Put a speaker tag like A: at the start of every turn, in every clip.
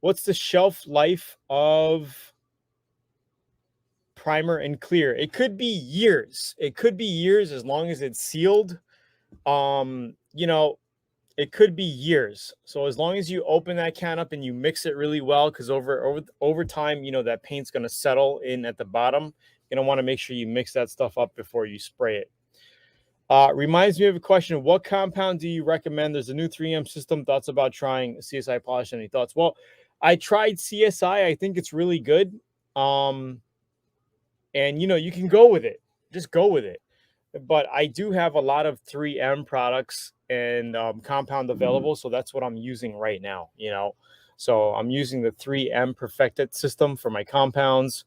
A: What's the shelf life of primer and clear? It could be years. It could be years as long as it's sealed. You know, it could be years. So as long as you open that can up and you mix it really well, because over time, you know, that paint's going to settle in at the bottom. You're going to want to make sure you mix that stuff up before you spray it. Reminds me of a question. What compound do you recommend? There's a new 3M system. Thoughts about trying CSI polish? Any thoughts? Well, I tried CSI. I think it's really good. And you know, you can go with it. Just go with it. But I do have a lot of 3M products and compound available, so that's what I'm using right now. You know, so I'm using the 3M Perfected system for my compounds,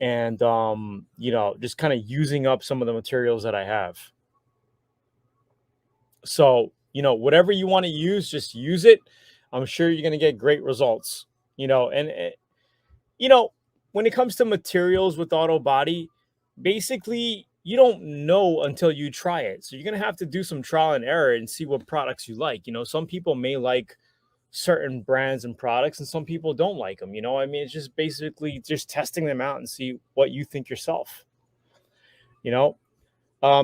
A: and you know, just kind of using up some of the materials that I have. So, you know, whatever you want to use, just use it. I'm sure you're going to get great results, you know, and, you know, when it comes to materials with Autobody, basically you don't know until you try it. So you're going to have to do some trial and error and see what products you like. You know, some people may like certain brands and products and some people don't like them. You know, I mean, it's just basically just testing them out and see what you think yourself, you know.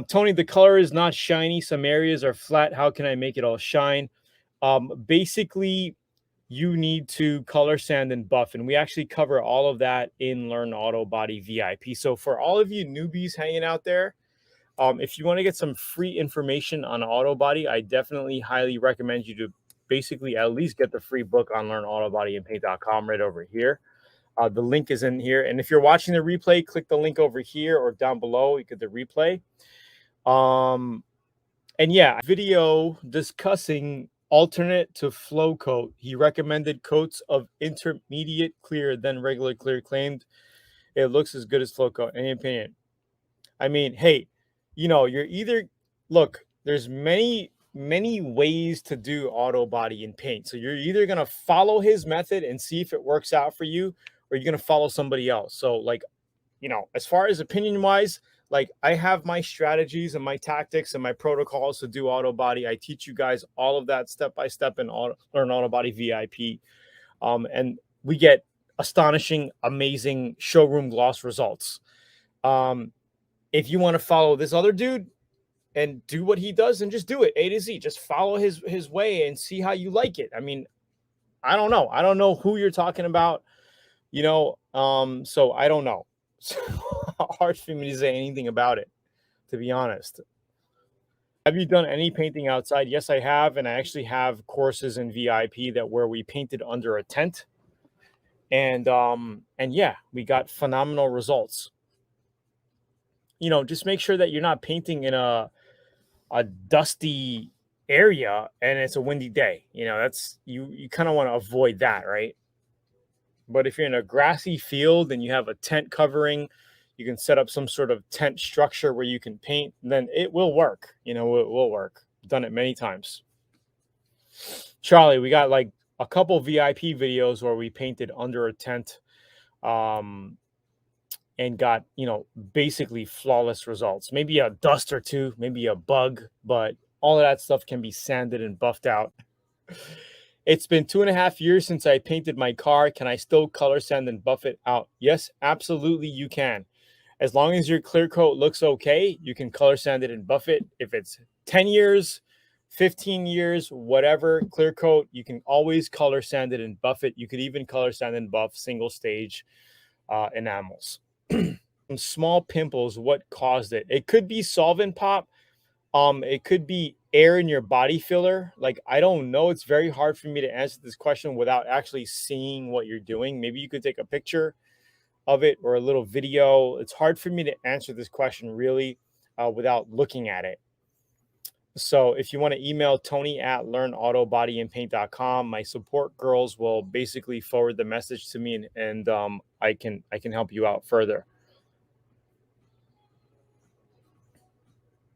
A: Tony, the color is not shiny. Some areas are flat. How can I make it all shine? Basically, you need to color sand and buff. And we actually cover all of that in Learn Autobody VIP. So for all of you newbies hanging out there, if you want to get some free information on Autobody, I definitely highly recommend you to basically at least get the free book on learnautobodyandpaint.com right over here. The link is in here. And if you're watching the replay, click the link over here or down below. You get the replay. And yeah, video discussing alternate to Floco. He recommended coats of intermediate clear than regular clear. Claimed it looks as good as Floco. Any opinion? I mean, hey, you know, you're either look, there's many ways to do auto body and paint. So you're either going to follow his method and see if it works out for you, or you're going to follow somebody else. So like, you know, as far as opinion wise, like I have my strategies and my tactics and my protocols to do auto body. I teach you guys all of that step by step in Learn Autobody VIP. And we get astonishing, amazing showroom gloss results. If you want to follow this other dude and do what he does, and just do it A to Z, just follow his way and see how you like it. I mean, I don't know. I don't know who you're talking about, you know. So I don't know. So hard for me to say anything about it, to be honest. Have you done any painting outside? Yes, I have, and I actually have courses in VIP that where we painted under a tent, and yeah, we got phenomenal results. You know, just make sure that you're not painting in a dusty area and it's a windy day. You know, that's you kind of want to avoid that, right? But if you're in a grassy field and you have a tent covering, you can set up some sort of tent structure where you can paint, then it will work. You know, it will work. I've done it many times. Charlie, we got like a couple VIP videos where we painted under a tent and got, you know, basically flawless results. Maybe a dust or two, maybe a bug, but all of that stuff can be sanded and buffed out. It's been 2.5 years since I painted my car. Can I still color sand and buff it out? Yes, absolutely you can. As long as your clear coat looks okay, you can color sand it and buff it. If it's 10 years, 15 years, whatever, clear coat, you can always color sand it and buff it. You could even color sand and buff single stage enamels. Small pimples, what caused it? It could be solvent pop. It could be air in your body filler. Like, I don't know. It's very hard for me to answer this question without actually seeing what you're doing. Maybe you could take a picture of it or a little video. It's hard for me to answer this question really without looking at it. So if you want to email Tony at learnautobodyandpaint.com, my support girls will basically forward the message to me, and I can help you out further.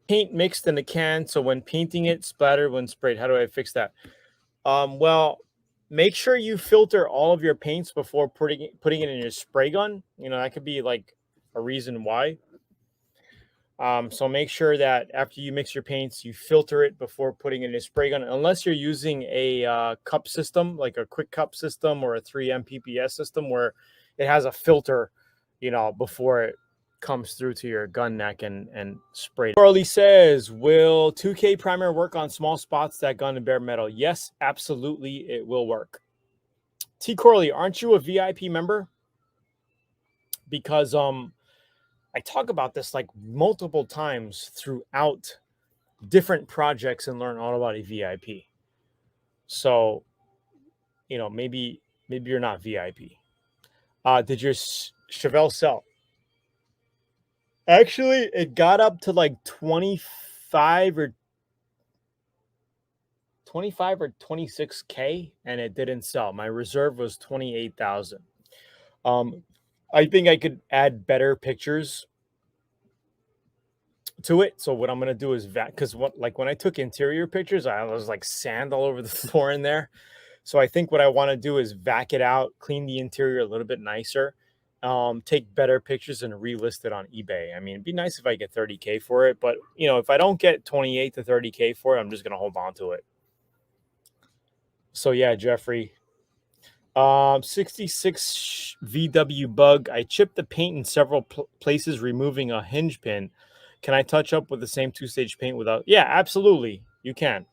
A: Paint mixed in a can, so when painting it, splattered when sprayed. How do I fix that? Well, make sure you filter all of your paints before putting it in your spray gun. You know, that could be like a reason why. So make sure that after you mix your paints, you filter it before putting it in a spray gun, unless you're using a cup system, like a quick cup system or a 3M PPS system where it has a filter, before it comes through to your gun neck and sprayed. Carly says, will 2K primer work on small spots that gun and bare metal? Yes, absolutely, it will work. T. Corley, aren't you a VIP member? Because I talk about this like multiple times throughout different projects and Learn Autobody VIP. So, maybe you're not VIP. Did your Chevelle sell? Actually, it got up to like 25 or 26K and it didn't sell. My reserve was 28,000. I think I could add better pictures to it. So what I'm gonna do is because when I took interior pictures, I was like sand all over the floor in there. So I think what I want to do is vac it out, clean the interior a little bit nicer, take better pictures and relist it on eBay. I mean, it'd be nice if I get 30K for it, but if I don't get 28 to 30K for it, I'm just gonna hold on to it. So yeah, Jeffrey. 66 VW bug. I chipped the paint in several places, removing a hinge pin. Can I touch up with the same two-stage paint without? Yeah, absolutely. You can.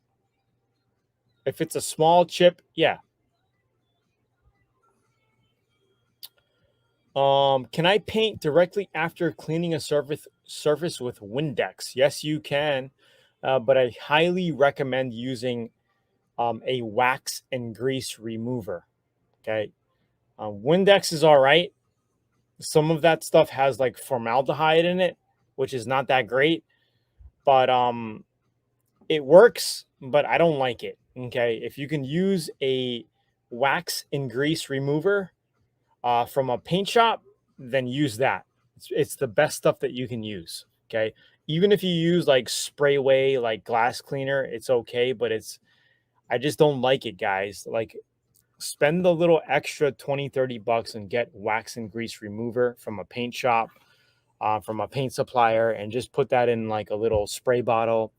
A: If it's a small chip, yeah. Can I paint directly after cleaning a surface with Windex? Yes, you can. But I highly recommend using a wax and grease remover. Okay. Windex is all right. Some of that stuff has like formaldehyde in it, which is not that great, but it works, but I don't like it. Okay. If you can use a wax and grease remover from a paint shop, then use that. It's the best stuff that you can use. Okay. Even if you use like Sprayway, like glass cleaner, it's okay, but I just don't like it, guys. Like, spend the little extra 20-30 bucks and get wax and grease remover from a paint shop, from a paint supplier, and just put that in like a little spray bottle,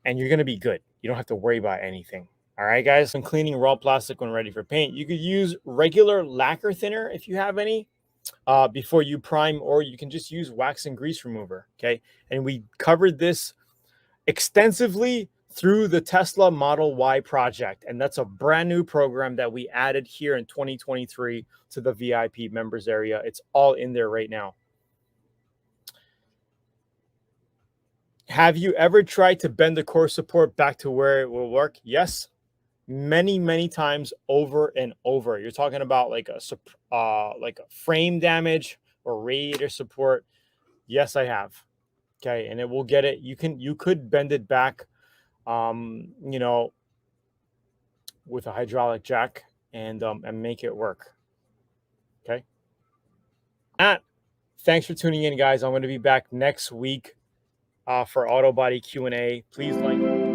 A: and you're going to be good. You don't have to worry about anything. All right, guys. When cleaning raw plastic when ready for paint, you could use regular lacquer thinner if you have any before you prime, or you can just use wax and grease remover. Okay. And we covered this extensively through the Tesla Model Y project. And that's a brand new program that we added here in 2023 to the VIP members area. It's all in there right now. Have you ever tried to bend the core support back to where it will work? Yes, many times over and over. You're talking about like a frame damage or radiator support. Yes, I have. Okay, and it will get it. You could bend it back, with a hydraulic jack and make it work. Okay. Matt, thanks for tuning in, guys. I'm going to be back next week for Autobody Q&A. Please like.